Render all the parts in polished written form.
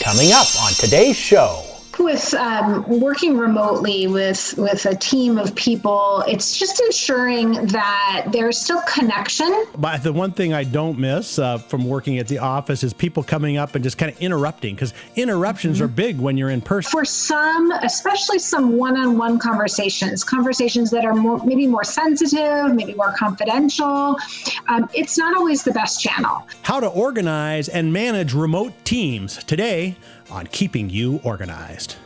Coming up on today's show. With working remotely with a team of people, it's just ensuring that there's still connection. But the one thing I don't miss from working at the office is people coming up and just kind of interrupting, because interruptions are big when you're in person. For some, especially some one-on-one conversations that are maybe more sensitive, maybe more confidential, it's not always the best channel. How to organize and manage remote teams today on Keeping You Organized.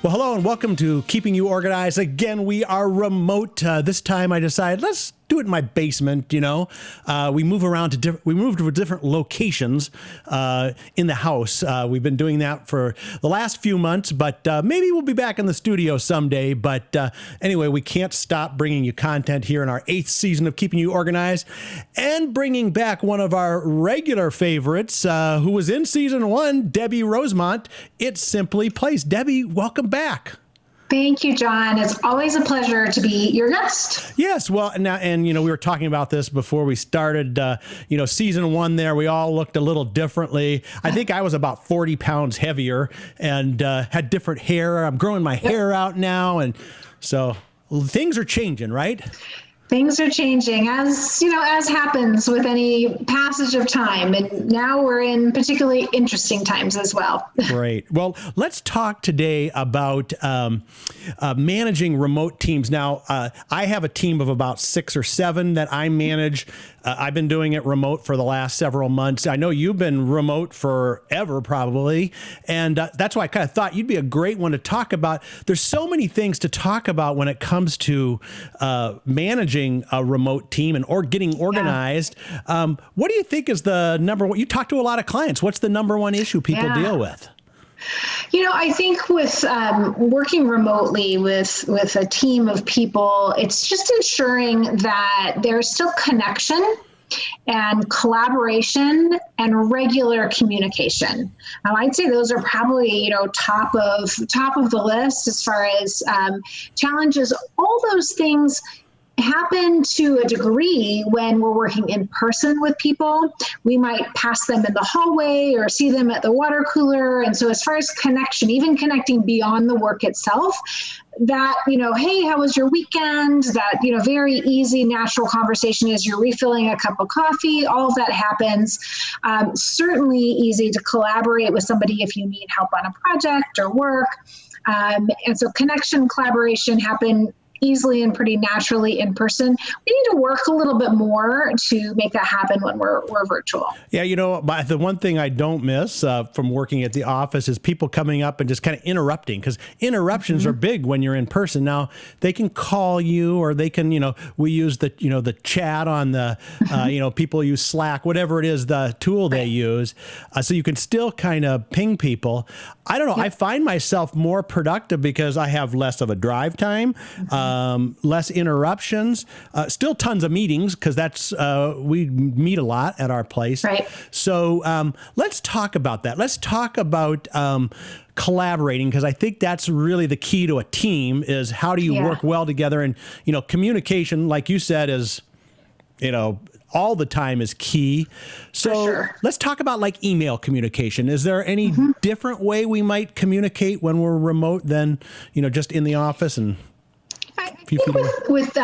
Well, hello and welcome to Keeping You Organized. Again, we are remote. This time I decided let's do it in my basement. We move around to different locations in the house. We've been doing that for the last few months, but maybe we'll be back in the studio someday. But anyway, we can't stop bringing you content here in our 8th season of Keeping You Organized, and bringing back one of our regular favorites who was in season 1, Debbie Rosemont. It's Simply Placed. Debbie, welcome back. Thank you, John. It's always a pleasure to be your guest. Yes, well, and we were talking about this before we started. Season 1 there, we all looked a little differently. I think I was about 40 pounds heavier and had different hair. I'm growing my hair out now, and so things are changing, right? Things are changing, as happens with any passage of time. And now we're in particularly interesting times as well. Great. Well, let's talk today about managing remote teams. Now, I have a team of about 6 or 7 that I manage. I've been doing it remote for the last several months. I know you've been remote forever, probably. And that's why I kind of thought you'd be a great one to talk about. There's so many things to talk about when it comes to managing a remote team and getting organized. Yeah. What do you think is the number one? You talk to a lot of clients. What's the number one issue people deal with? I think with working remotely with a team of people, it's just ensuring that there's still connection and collaboration and regular communication. I'd say those are probably, top of the list as far as challenges. All those things happen to a degree when we're working in person with people. We might pass them in the hallway or see them at the water cooler. And so as far as connection, even connecting beyond the work itself, that, hey, how was your weekend? That, very easy, natural conversation as you're refilling a cup of coffee, all of that happens. Certainly easy to collaborate with somebody if you need help on a project or work. And so connection, collaboration happen easily and pretty naturally in person. We need to work a little bit more to make that happen when we're virtual. Yeah, but the one thing I don't miss from working at the office is people coming up and just kind of interrupting, because interruptions are big when you're in person. Now, they can call you, or they can, we use the chat on the, people use Slack, whatever it is, the tool they use. So you can still kind of ping people. I don't know. Yep. I find myself more productive because I have less of a drive time. Less interruptions, still tons of meetings, because that's we meet a lot at our place. Right. So let's talk about that. Let's talk about collaborating, because I think that's really the key to a team, is how do you work well together? And, communication, like you said, is, all the time is key. So let's talk about like email communication. Is there any different way we might communicate when we're remote than, just in the office? And I think with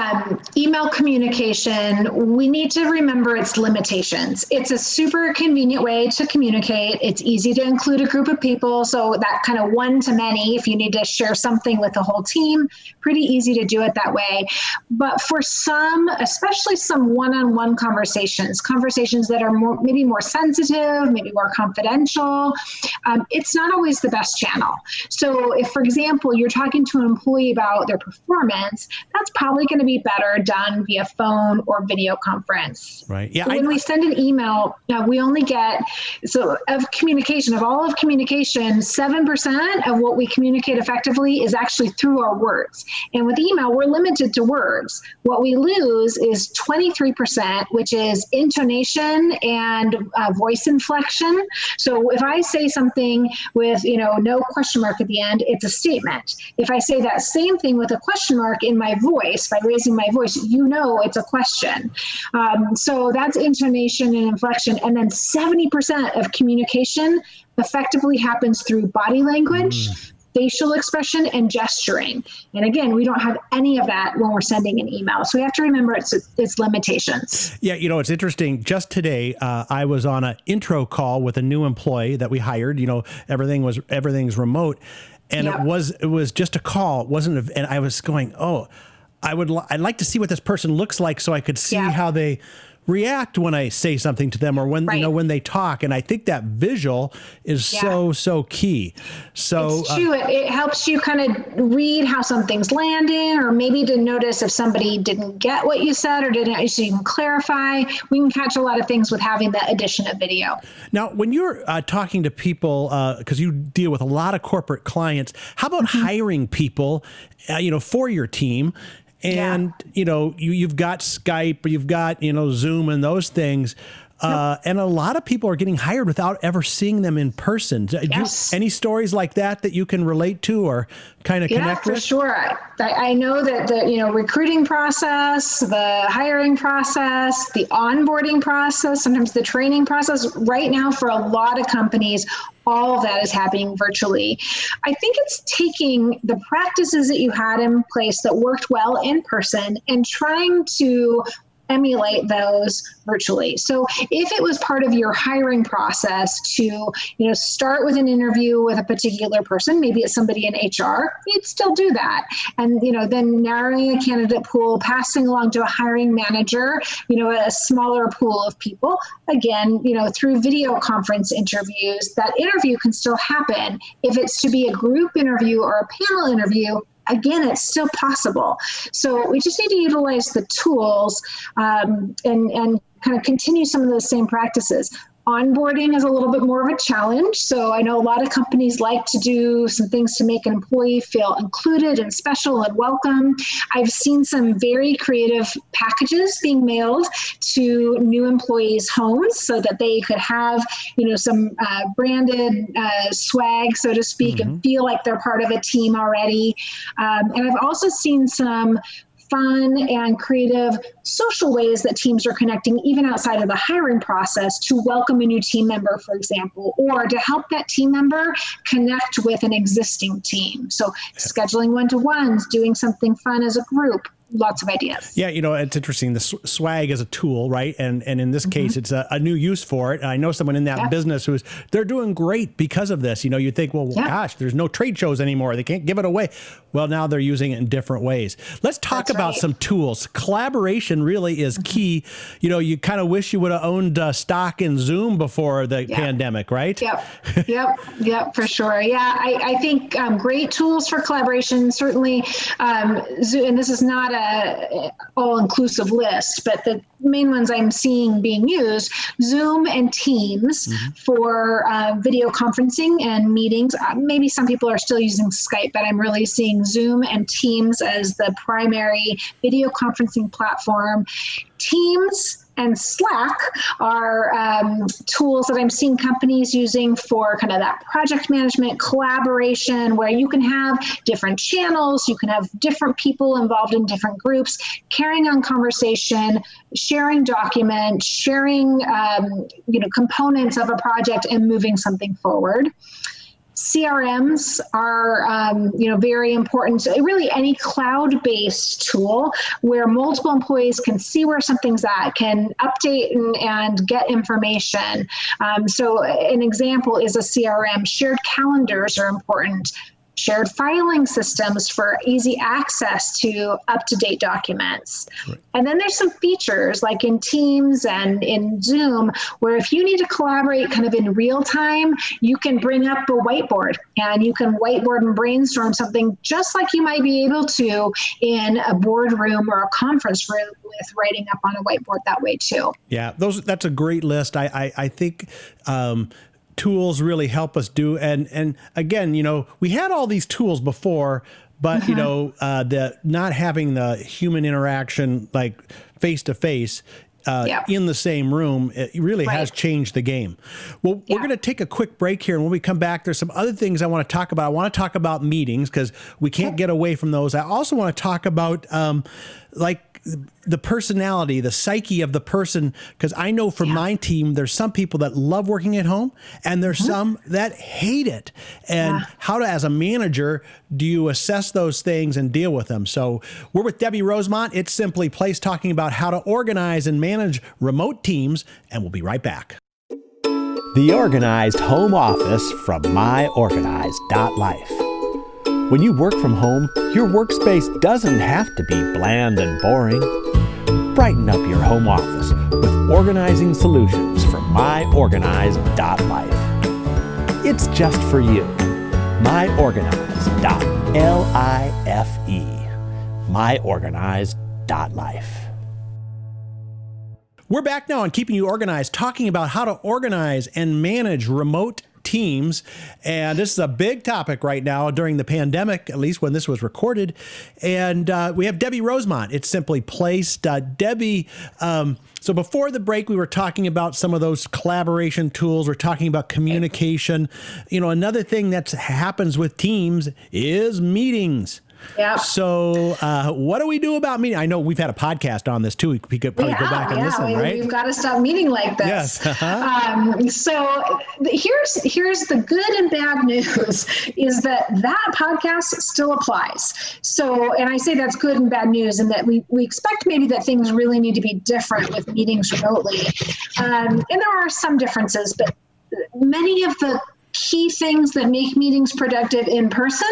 email communication, we need to remember its limitations. It's a super convenient way to communicate. It's easy to include a group of people. So that kind of one-to-many, if you need to share something with the whole team, pretty easy to do it that way. But for some, especially some one-on-one conversations that are maybe more sensitive, maybe more confidential, it's not always the best channel. So if, for example, you're talking to an employee about their performance, that's probably going to be better done via phone or video conference. Right. Yeah. When we send an email, we only get, of all of communication, 7% of what we communicate effectively is actually through our words. And with email, we're limited to words. What we lose is 23%, which is intonation and voice inflection. So if I say something with, no question mark at the end, it's a statement. If I say that same thing with a question mark in my voice, by raising my voice, you know it's a question. So that's intonation and inflection. And then 70% of communication effectively happens through body language, facial expression, and gesturing. And again, we don't have any of that when we're sending an email. So we have to remember its limitations. Yeah, it's interesting. Just today, I was on an intro call with a new employee that we hired. Everything's remote, and it was just a call. It wasn't, and I was going, I'd like to see what this person looks like so I could see how they react when I say something to them, or when when they talk. And I think that visual is so key. So it's true. It helps you kind of read how something's landing, or maybe to notice if somebody didn't get what you said or didn't, so you can clarify. We can catch a lot of things with having the addition of video. Now, when you're talking to people, because you deal with a lot of corporate clients, how about hiring people, for your team? And, you've got Skype, or you've got, Zoom and those things. And a lot of people are getting hired without ever seeing them in person. Any stories like that you can relate to or kind of connect with? Yeah, for sure. I know that the recruiting process, the hiring process, the onboarding process, sometimes the training process, right now for a lot of companies, all of that is happening virtually. I think it's taking the practices that you had in place that worked well in person and trying to emulate those virtually. So if it was part of your hiring process to, start with an interview with a particular person, maybe it's somebody in HR, you'd still do that. And, then narrowing a candidate pool, passing along to a hiring manager, a smaller pool of people, again, through video conference interviews, that interview can still happen. If it's to be a group interview or a panel interview, again, it's still possible. So we just need to utilize the tools and kind of continue some of those same practices. Onboarding is a little bit more of a challenge. So I know a lot of companies like to do some things to make an employee feel included and special and welcome. I've seen some very creative packages being mailed to new employees' homes so that they could have, some branded swag, so to speak, and feel like they're part of a team already. And I've also seen some fun and creative social ways that teams are connecting even outside of the hiring process to welcome a new team member, for example, or to help that team member connect with an existing team. So scheduling one-to-ones, doing something fun as a group. Lots of ideas. Yeah, it's interesting. The swag is a tool, right? And in this case, it's a new use for it. And I know someone in that business they're doing great because of this. You think, well, gosh, there's no trade shows anymore. They can't give it away. Well, now they're using it in different ways. Let's talk about some tools. Collaboration really is key. You kind of wish you would have owned stock in Zoom before the pandemic, right? Yep, for sure. Yeah, I think great tools for collaboration, certainly Zoom, and this is not a all-inclusive list, but the main ones I'm seeing being used, Zoom and Teams for video conferencing and meetings. Maybe some people are still using Skype, but I'm really seeing Zoom and Teams as the primary video conferencing platform. Teams and Slack are tools that I'm seeing companies using for kind of that project management, collaboration, where you can have different channels, you can have different people involved in different groups, carrying on conversation, sharing documents, sharing components of a project and moving something forward. CRMs are, very important. So really any cloud-based tool where multiple employees can see where something's at, can update and get information. So an example is a CRM. Shared calendars are important. Shared filing systems for easy access to up-to-date documents. Right. And then there's some features like in Teams and in Zoom, where if you need to collaborate kind of in real time, you can bring up a whiteboard and you can whiteboard and brainstorm something just like you might be able to in a boardroom or a conference room with writing up on a whiteboard that way too. Yeah, that's a great list. I think tools really help us do. And again, we had all these tools before, but the not having the human interaction like face to face in the same room, it really has changed the game. Well, we're going to take a quick break here. And when we come back, there's some other things I want to talk about. I want to talk about meetings because we can't get away from those. I also want to talk about the personality, the psyche of the person, because I know from my team, there's some people that love working at home and there's some that hate it. And how to, as a manager, do you assess those things and deal with them? So we're with Debbie Rosemont. It's Simply Place, talking about how to organize and manage remote teams, and we'll be right back. The Organized Home Office from myorganized.life. When you work from home, your workspace doesn't have to be bland and boring. Brighten up your home office with organizing solutions from myorganized.life. It's just for you. myorganized.life. myorganized.life. We're back now on Keeping You Organized, talking about how to organize and manage remote teams. And this is a big topic right now during the pandemic, at least when this was recorded. And we have Debbie Rosemont. It's Simply Placed. Debbie, so before the break, we were talking about some of those collaboration tools. We're talking about communication. Another thing that happens with teams is meetings. Yeah. So what do we do about meeting? I know we've had a podcast on this too. We could probably go back and listen, right? We've got to stop meeting like this. Yes. So here's the good and bad news is that podcast still applies. So, and I say that's good and bad news, and that we expect maybe that things really need to be different with meetings remotely. And there are some differences, but many of the key things that make meetings productive in person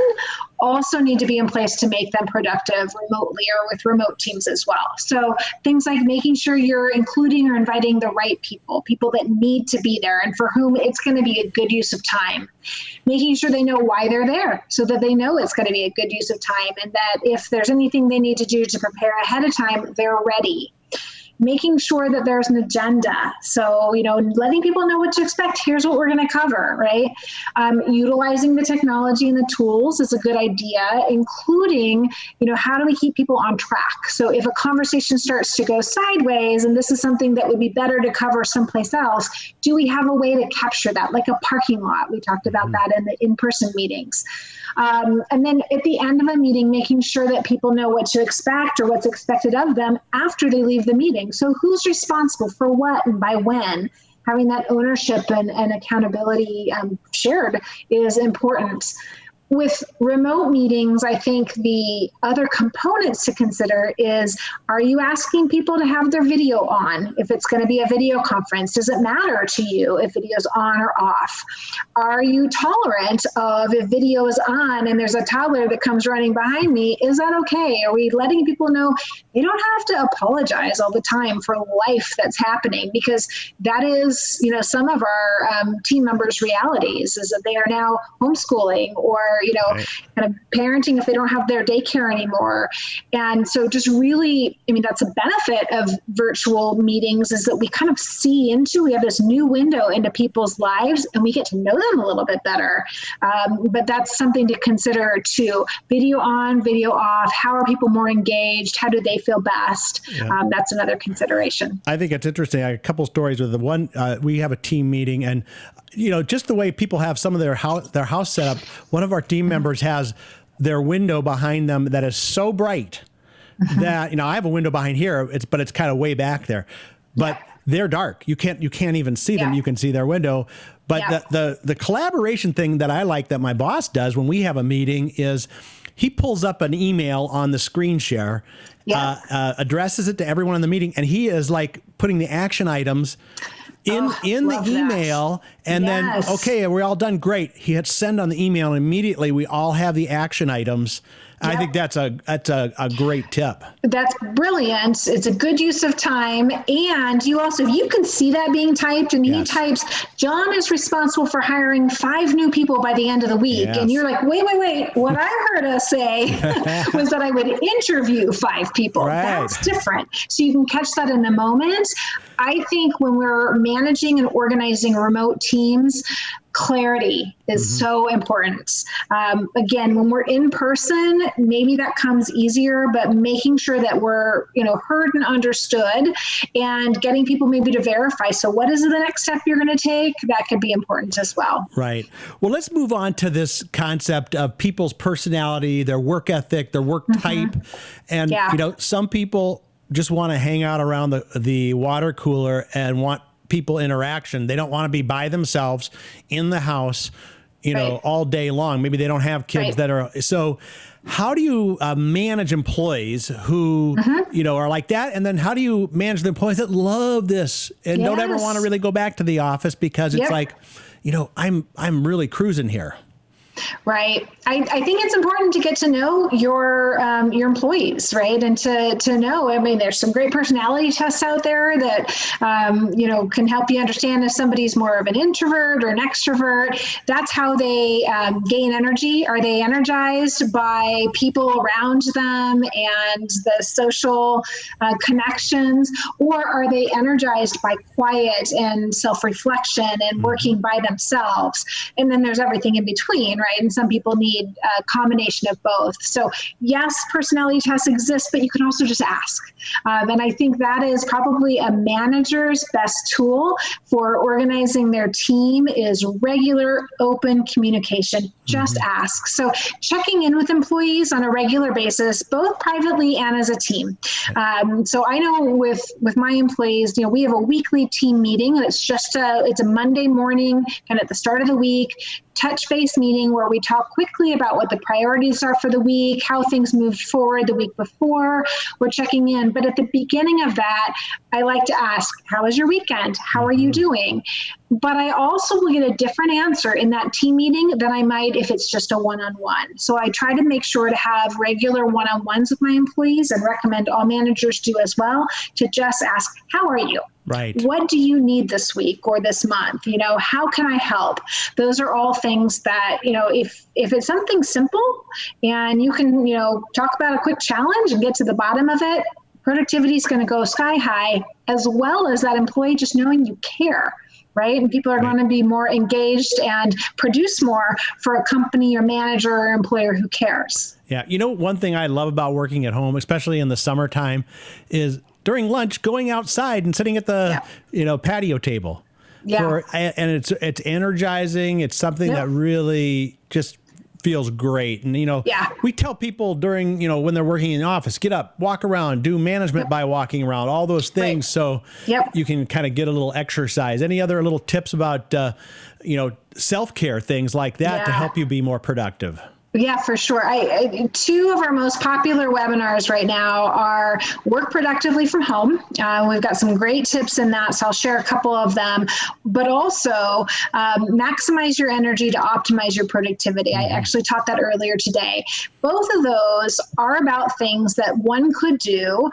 also need to be in place to make them productive remotely or with remote teams as well. So things like making sure you're including or inviting the right people that need to be there and for whom it's going to be a good use of time. Making sure they know why they're there so that they know it's going to be a good use of time, and that if there's anything they need to do to prepare ahead of time, they're ready. Making sure that there's an agenda. So, letting people know what to expect. Here's what we're going to cover, right? Utilizing the technology and the tools is a good idea, including, how do we keep people on track? So if a conversation starts to go sideways, and this is something that would be better to cover someplace else, do we have a way to capture that, like a parking lot? We talked about that in the in-person meetings. And then at the end of a meeting, making sure that people know what to expect or what's expected of them after they leave the meeting. So who's responsible for what and by when? Having that ownership and accountability shared is important. With remote meetings, I think the other components to consider is, are you asking people to have their video on? If it's going to be a video conference, does it matter to you if video's on or off? Are you tolerant of if video is on and there's a toddler that comes running behind me? Is that okay? Are we letting people know they don't have to apologize all the time for life that's happening? Because that is, some of our team members' realities is that they are now homeschooling or kind of parenting if they don't have their daycare anymore. And so just really, that's a benefit of virtual meetings, is that we kind of we have this new window into people's lives and we get to know them a little bit better. But that's something to consider too. Video on, video off. How are people more engaged? How do they feel best? Yeah. That's another consideration. I think it's interesting. I have a couple stories with the one, we have a team meeting, and just the way people have some of their house set up. One of our team members has their window behind them that is so bright that, I have a window behind here, but it's kind of way back there, but they're dark. You can't even see them. You can see their window. But the collaboration thing that I like that my boss does when we have a meeting is he pulls up an email on the screen share, addresses it to everyone in the meeting, and he is like putting the action items in the email, and then, okay, we're all done. Great. He hits send on the email, and immediately we all have the action items. Yep. I think that's a great tip. That's brilliant. It's a good use of time. And you also, if you can see that being typed and he types, John is responsible for hiring 5 new people by the end of the week. Yes. And you're like, wait. What I heard us say was that I would interview 5 people. Right. That's different. So you can catch that in the moment. I think when we're managing and organizing remote teams, clarity is so important. Again, when we're in person, maybe that comes easier, but making sure that we're, heard and understood, and getting people maybe to verify. So what is the next step you're going to take? That could be important as well. Right. Well, let's move on to this concept of people's personality, their work ethic, their work type. And, some people just want to hang out around the water cooler and want people interaction. They don't want to be by themselves in the house, all day long. Maybe they don't have kids that are. So how do you manage employees who, are like that? And then how do you manage the employees that love this and don't ever want to really go back to the office because it's like, I'm really cruising here. Right. I think it's important to get to know your employees, right? And to know, there's some great personality tests out there that, can help you understand if somebody's more of an introvert or an extrovert. That's how they gain energy. Are they energized by people around them and the social connections, or are they energized by quiet and self-reflection and working by themselves? And then there's everything in between, right? And some people need a combination of both. So yes, personality tests exist, but you can also just ask. And I think that is probably a manager's best tool for organizing their team is regular, open communication. Just ask. So checking in with employees on a regular basis, both privately and as a team. So I know with my employees, we have a weekly team meeting. It's just it's a Monday morning, kind of at the start of the week, touch base meeting where we talk quickly about what the priorities are for the week, how things moved forward the week before. We're checking in. But at the beginning of that, I like to ask, how was your weekend? How are you doing? But I also will get a different answer in that team meeting than I might if it's just a one-on-one. So I try to make sure to have regular one-on-ones with my employees, and recommend all managers do as well, to just ask, how are you? Right. What do you need this week or this month? How can I help? Those are all things that, if it's something simple and you can, talk about a quick challenge and get to the bottom of it, productivity is going to go sky high, as well as that employee just knowing you care. Right? And people are going to be more engaged and produce more for a company or manager or employer who cares. Yeah. One thing I love about working at home, especially in the summertime, is during lunch, going outside and sitting at the, patio table. Yeah. And it's energizing. It's something that really just feels great. And, we tell people during, when they're working in the office, get up, walk around, do management by walking around, all those things. So you can kind of get a little exercise. Any other little tips about, self-care, things like that to help you be more productive? Yeah, for sure. Two of our most popular webinars right now are Work Productively from Home. We've got some great tips in that, so I'll share a couple of them, but also Maximize Your Energy to Optimize Your Productivity. I actually taught that earlier today. Both of those are about things that one could do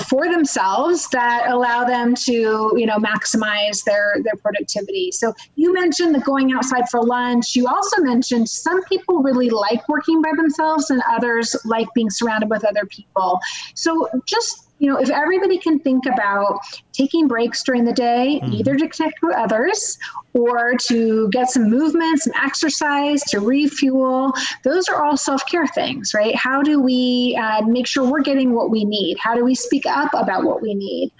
for themselves that allow them to, maximize their productivity. So you mentioned the going outside for lunch. You also mentioned some people really like working by themselves and others like being surrounded with other people. So just, if everybody can think about taking breaks during the day, either to connect with others or to get some movement, some exercise, to refuel, those are all self-care things, right? How do we make sure we're getting what we need? How do we speak up about what we need?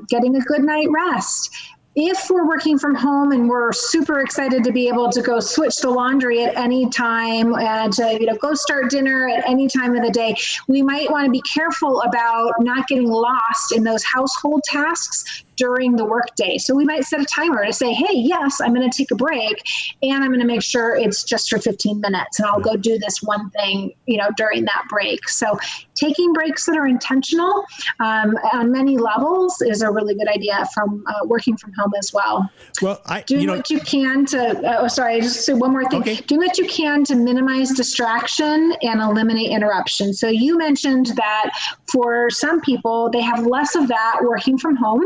Getting a good night rest. If we're working from home and we're super excited to be able to go switch the laundry at any time and to go start dinner at any time of the day, we might want to be careful about not getting lost in those household tasks during the workday. So we might set a timer to say, hey, yes, I'm going to take a break, and I'm going to make sure it's just for 15 minutes, and I'll go do this one thing, during that break. So taking breaks that are intentional on many levels is a really good idea from working from home as well. Well, doing what you can to, just say one more thing. Okay. Doing what you can to minimize distraction and eliminate interruption. So you mentioned that for some people, they have less of that working from home.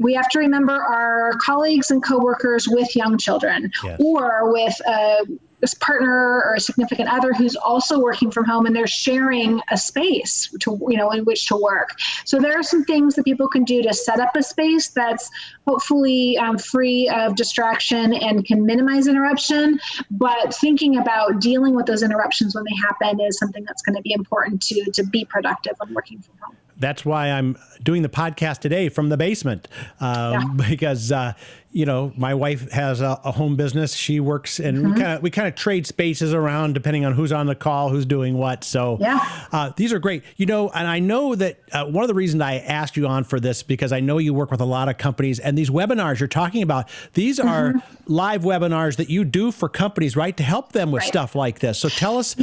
We have to remember our colleagues and coworkers with young children or with this partner or a significant other who's also working from home, and they're sharing a space to, in which to work. So there are some things that people can do to set up a space that's hopefully free of distraction and can minimize interruption. But thinking about dealing with those interruptions when they happen is something that's going to be important to be productive when working from home. That's why I'm doing the podcast today from the basement, because my wife has a home business. She works, and we kind of trade spaces around depending on who's on the call, who's doing what. So these are great. And I know that one of the reasons I asked you on for this, because I know you work with a lot of companies, and these webinars you're talking about, these are live webinars that you do for companies, right, to help them with stuff like this. So tell us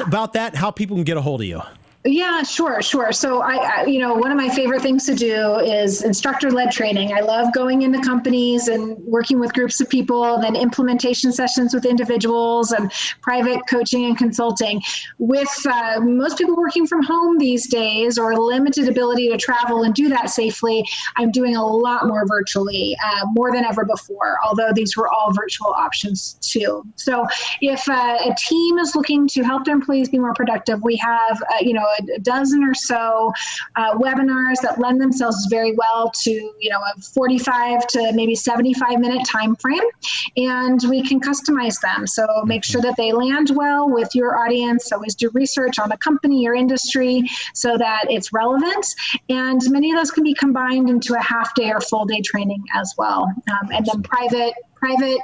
about that, how people can get a hold of you. Yeah, sure. So I one of my favorite things to do is instructor-led training. I love going into companies and working with groups of people, and then implementation sessions with individuals and private coaching and consulting. With most people working from home these days, or limited ability to travel and do that safely, I'm doing a lot more virtually, more than ever before, although these were all virtual options too. So if a team is looking to help their employees be more productive, we have, a dozen or so webinars that lend themselves very well to, a 45 to maybe 75-minute time frame, and we can customize them. So make sure that they land well with your audience. Always do research on the company or industry so that it's relevant. And many of those can be combined into a half-day or full-day training as well. And then private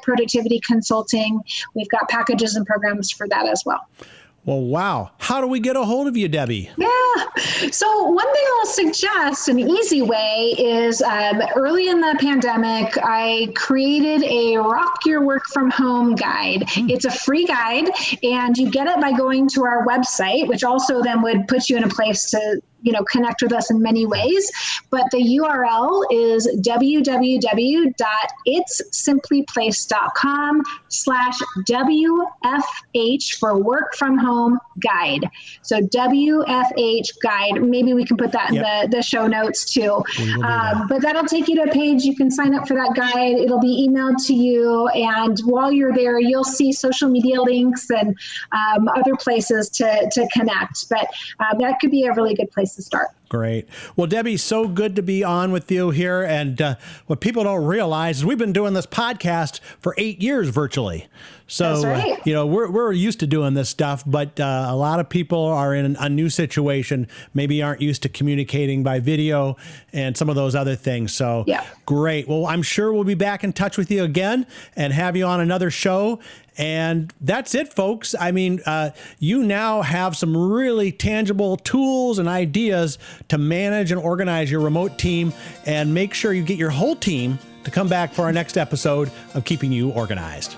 productivity consulting, we've got packages and programs for that as well. Well, wow. How do we get a hold of you, Debbie? Yeah. So one thing I'll suggest, an easy way, is early in the pandemic, I created a Rock Your Work From Home guide. It's a free guide, and you get it by going to our website, which also then would put you in a place to connect with us in many ways. But the URL is www.itssimplyplace.com/WFH for work from home guide. So WFH guide, maybe we can put that in the show notes too. But that'll take you to a page. You can sign up for that guide. It'll be emailed to you. And while you're there, you'll see social media links and other places to connect. But that could be a really good place to start. Great. Well, Debbie, so good to be on with you here. And what people don't realize is we've been doing this podcast for 8 years virtually. So, that's right. We're used to doing this stuff, but a lot of people are in a new situation, maybe aren't used to communicating by video and some of those other things. So great. Well, I'm sure we'll be back in touch with you again and have you on another show. And that's it, folks. I mean, you now have some really tangible tools and ideas to manage and organize your remote team, and make sure you get your whole team to come back for our next episode of Keeping You Organized.